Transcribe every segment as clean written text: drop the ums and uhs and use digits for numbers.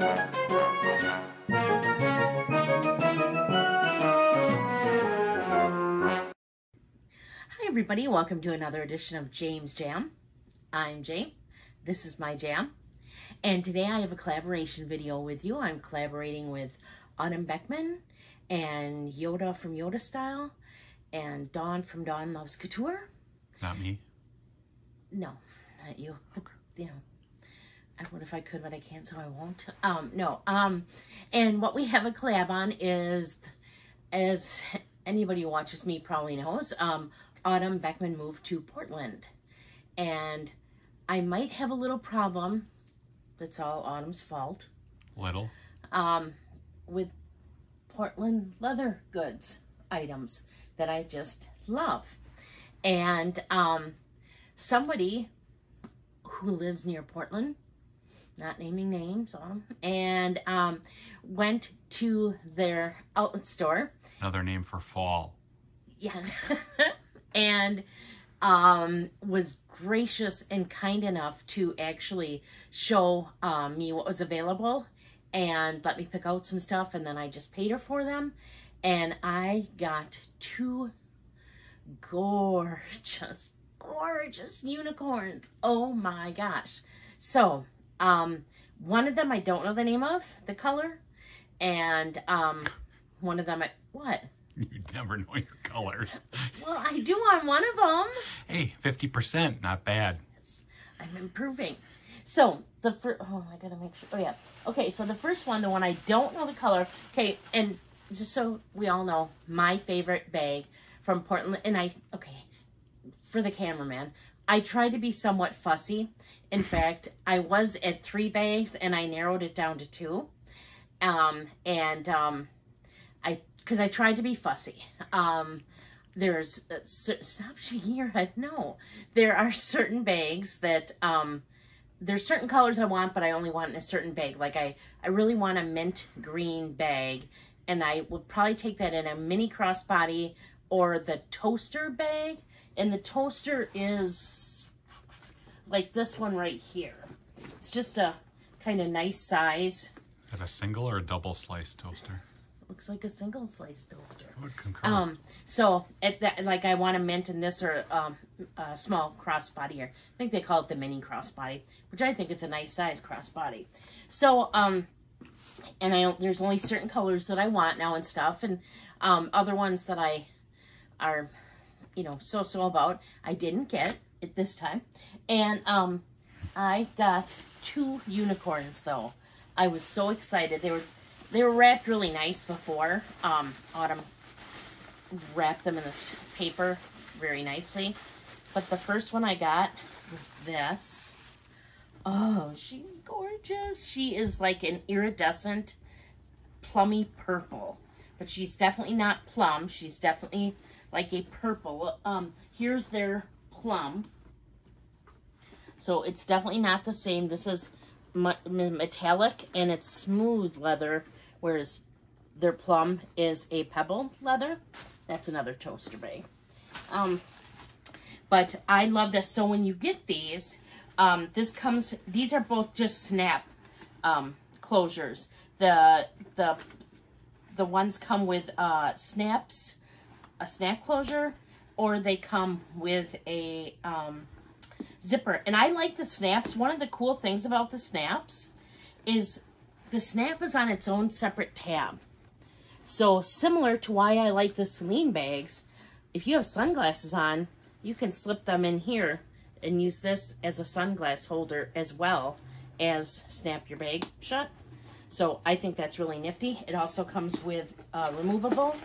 Hi everybody, welcome to another edition of James Jam. I'm Jane, this is my jam, and today I have a collaboration video with you. I'm collaborating with Beckman and Yoda from Yotastyle and Dawn from Dawn Loves Couture. Not me? No, not you. Okay. You know, I would if I could, but I can't, so I won't. And what we have a collab on is, as anybody who watches me probably knows, Beckman moved to Portland, and I might have a little problem. That's all Autumn's fault. Little? With Portland leather goods items that I just love. And somebody who lives near Portland, not naming names, and went to their outlet store. Another name for fall. Yeah. And was gracious and kind enough to actually show me what was available and let me pick out some stuff, and then I just paid her for them, and I got two gorgeous unicorns. Oh my gosh. So one of them I don't know the name of, the color, and one of them what? You never know your colors. Well, I do on one of them. Hey, 50%, not bad. Yes, I'm improving. So the first, oh, I gotta make sure. Oh yeah. Okay, so the first one, the one I don't know the color. Okay, and just so we all know, my favorite bag from Portland, and okay, for the cameraman, I tried to be somewhat fussy. In fact, I was at 3 bags and I narrowed it down to 2. Because I tried to be fussy. There's, stop shaking your head, no. There are certain bags that, there's certain colors I want, but I only want in a certain bag. Like I really want a mint green bag, and I would probably take that in a mini crossbody or the toaster bag. And the toaster is like this one right here. It's just a kind of nice size. Is it a single or a double slice toaster? Looks like a single slice toaster. I would concur. So at that, like I want a mint in this, or a small crossbody, or I think they call it the mini crossbody, which I think it's a nice size crossbody. So and there's only certain colors that I want now and stuff, and other ones that I are, you know, so about. I didn't get it this time, and I got 2 unicorns though. I was so excited. They were wrapped really nice before. Autumn wrapped them in this paper very nicely. But the first one I got was this. Oh, she's gorgeous. She is like an iridescent plummy purple. But she's definitely not plum. She's definitely like a purple. Here's their plum. So it's definitely not the same. This is metallic and it's smooth leather, whereas their plum is a pebble leather. That's another toaster bag. But I love this. So when you get these, these are both just snap closures. The ones come with a snap closure, or they come with a zipper. And I like the snaps. One of the cool things about the snaps is the snap is on its own separate tab. So similar to why I like the Celine bags, if you have sunglasses on, you can slip them in here and use this as a sunglass holder as well as snap your bag shut. So I think that's really nifty. It also comes with removable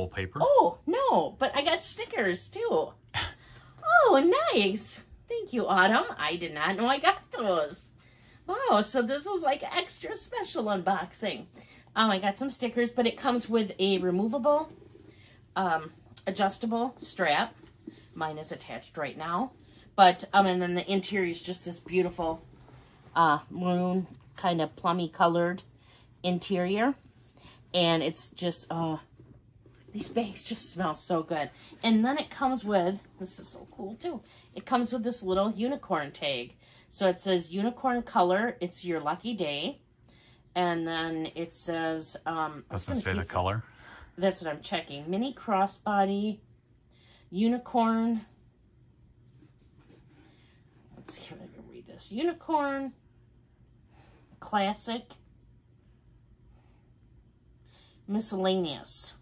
paper. Oh, no, but I got stickers too. Oh, nice. Thank you, Autumn. I did not know I got those. Wow, so this was like extra special unboxing. I got some stickers, but it comes with a removable, adjustable strap. Mine is attached right now. But, and then the interior is just this beautiful maroon, kind of plummy colored interior. And it's just, these bags just smell so good. And then it comes with, this is so cool too, it comes with this little unicorn tag. So it says unicorn color. It's your lucky day. And then it says... Doesn't say the color. That's what I'm checking. Mini crossbody, unicorn. Let's see if I can read this. Unicorn, classic, miscellaneous.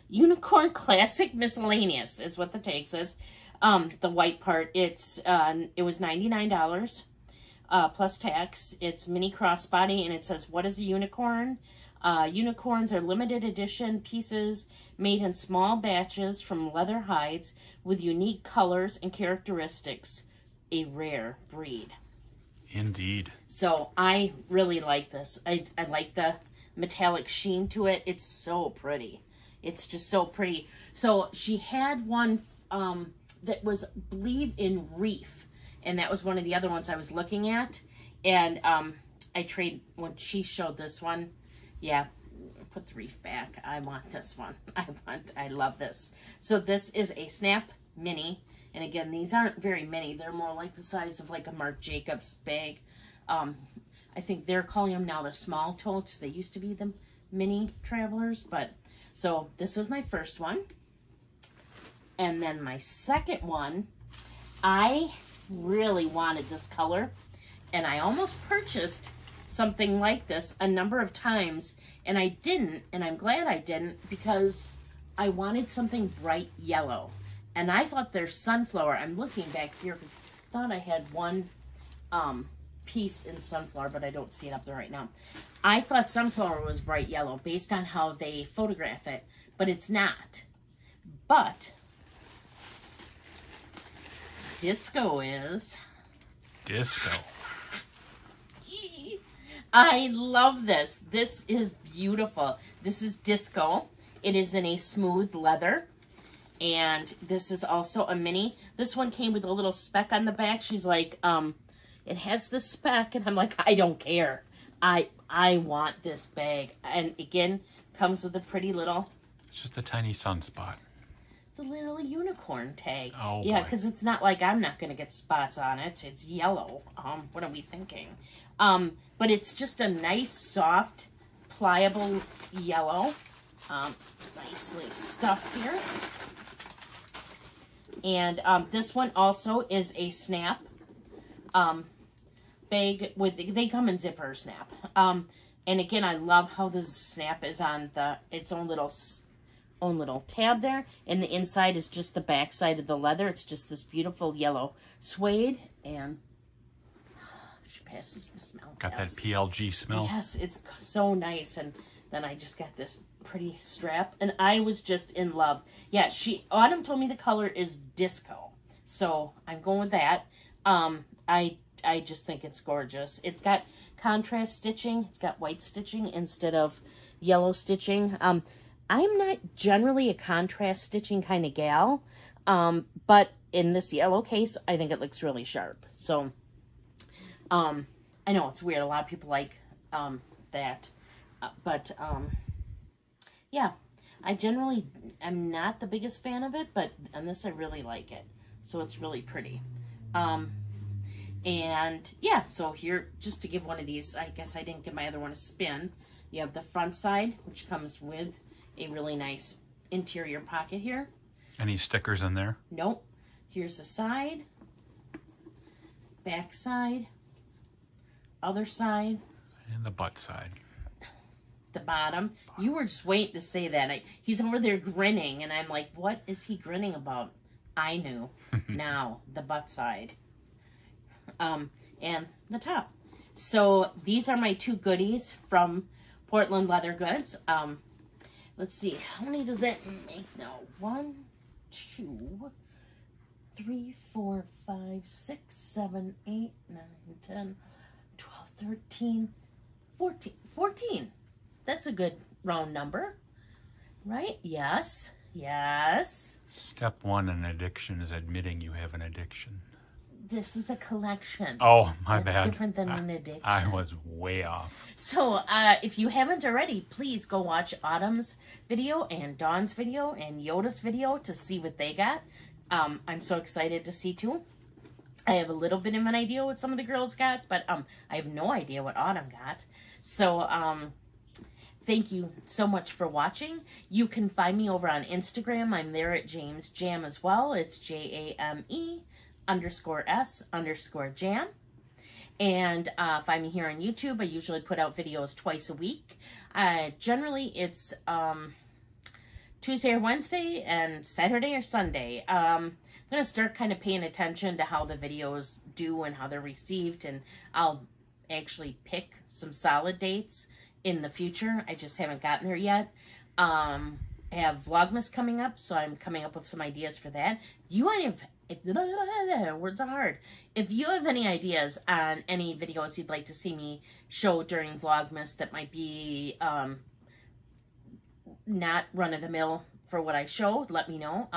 Unicorn classic miscellaneous is what the tag says. The white part, it was $99 plus tax. It's mini crossbody, and it says, what is a unicorn? Unicorns are limited edition pieces made in small batches from leather hides with unique colors and characteristics. A rare breed. Indeed. So I really like this. I like the metallic sheen to it. It's so pretty. It's just so pretty. So she had one that was, I believe, in reef. And that was one of the other ones I was looking at. And I trade, when she showed this one, yeah, put the reef back. I want this one. I love this. So this is a Snap Mini. And again, these aren't very many. They're more like the size of like a Marc Jacobs bag. I think they're calling them now the small totes. They used to be the mini travelers. But so this is my first one. And then my second one, I really wanted this color. And I almost purchased something like this a number of times. And I didn't. And I'm glad I didn't, because I wanted something bright yellow. And I thought their sunflower, I'm looking back here because I thought I had one piece in sunflower, but I don't see it up there right now. I thought sunflower was bright yellow based on how they photograph it, but it's not. But disco is. Disco. I love this. This is beautiful. This is disco. It is in a smooth leather. And this is also a mini. This one came with a little speck on the back. She's like, it has the speck. And I'm like, I don't care. I want this bag. And again, comes with a pretty little... It's just a tiny sunspot. The little unicorn tag. Oh, yeah, boy. because it's not like I'm not going to get spots on it. It's yellow. What are we thinking? But it's just a nice, soft, pliable yellow. Nicely stuffed here. And this one also is a Snap bag with, they come in zipper Snap. And again, I love how the Snap is on its own little tab there. And the inside is just the back side of the leather. It's just this beautiful yellow suede. And she passes the smell Got test. that PLG smell. Yes, it's so nice. And then I just got this pretty strap, and I was just in love. Yeah, Autumn told me the color is disco, so I'm going with that. I just think it's gorgeous. It's got contrast stitching. It's got white stitching instead of yellow stitching. I'm not generally a contrast stitching kind of gal, but in this yellow case, I think it looks really sharp. So, I know it's weird. A lot of people like that. But, yeah, I'm not the biggest fan of it, but on this I really like it. So it's really pretty. And, yeah, so here, just to give one of these, I guess I didn't give my other one a spin. You have the front side, which comes with a really nice interior pocket here. Any stickers in there? Nope. Here's the side, back side, other side. And the butt side. The bottom. You were just waiting to say that. He's over there grinning, and I'm like, what is he grinning about? I knew. Now, the butt side. And the top. So, these are my two goodies from Portland Leather Goods. Let's see. How many does that make now? 1, 2, 3, 4, 5, 6, 7, 8, 9, 10, 12, 13, 14. 14. That's a good round number, right? Yes. Yes. Step 1 in addiction is admitting you have an addiction. This is a collection. Oh, my bad. It's different than an addiction. I was way off. So, if you haven't already, please go watch Autumn's video and Dawn's video and Yoda's video to see what they got. I'm so excited to see too. I have a little bit of an idea what some of the girls got, but I have no idea what Autumn got. So thank you so much for watching. You can find me over on Instagram. I'm there at James Jam as well. It's JAME_S_Jam. And find me here on YouTube. I usually put out videos twice a week. Generally, it's Tuesday or Wednesday and Saturday or Sunday. I'm going to start kind of paying attention to how the videos do and how they're received. And I'll actually pick some solid dates in the future. I just haven't gotten there yet. I have Vlogmas coming up, so I'm coming up with some ideas for that. Words are hard. If you have any ideas on any videos you'd like to see me show during Vlogmas that might be not run-of-the-mill for what I show, let me know.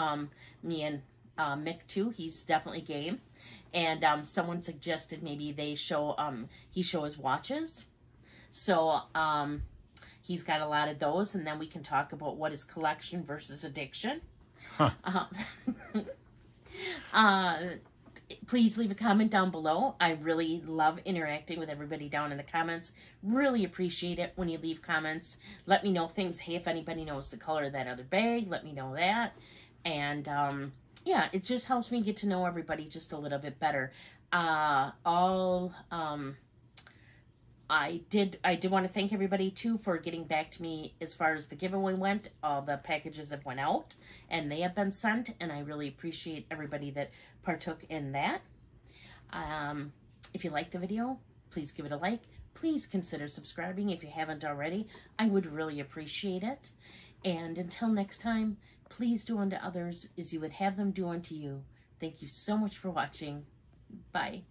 Me and Mick too, he's definitely game. And someone suggested maybe they show he shows watches. So he's got a lot of those, and then we can talk about what is collection versus addiction. Huh. Please leave a comment down below. I really love interacting with everybody down in the comments. Really appreciate it when you leave comments. Let me know things. Hey, if anybody knows the color of that other bag, let me know that. And yeah, it just helps me get to know everybody just a little bit better. I did want to thank everybody too for getting back to me as far as the giveaway went. All the packages have went out and they have been sent, and I really appreciate everybody that partook in that. If you liked the video, please give it a like. Please consider subscribing if you haven't already. I would really appreciate it. And until next time, please do unto others as you would have them do unto you. Thank you so much for watching. Bye.